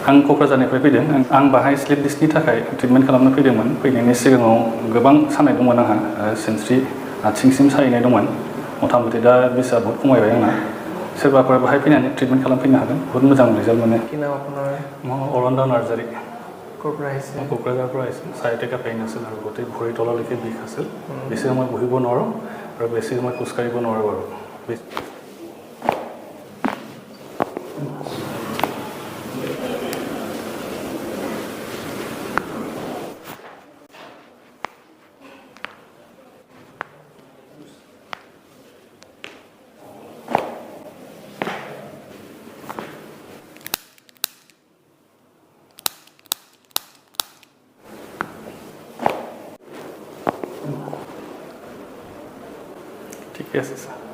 आं क'क्राझारनिफ्राय फैदों आं बाहाय स्लिप डिस्कनि थाखाय ट्रिटमेन्ट खालामनो फैदोंमोन फैनायनि सिगाङाव गोबां सानाय दंमोन आंहा सिनस्रि आथिंसिम साहैनाय दंमोन मथा मथि दा बिसआ बहुत खमायबाय आंना सोरबाफोर बाहाय फैनानै ट्रिटमेन्ट खालामफैनो हागोन बहुत मोजां रिजाल्ट मोनो কি নাম আপোনাৰ অৰণ্ড নাৰ্জাৰী ক'ৰ পৰা আহিছে কোকৰাঝাৰৰ পৰা আহিছিল চাইটেকা পেইন আছিল আৰু গোটেই ভৰি তললৈকে বিষ আছিল বেছি সময় বহিব নোৱাৰোঁ আৰু বেছি সময় খোজকাঢ়িব নোৱাৰোঁ আৰু ঠিকে আছে ছাৰ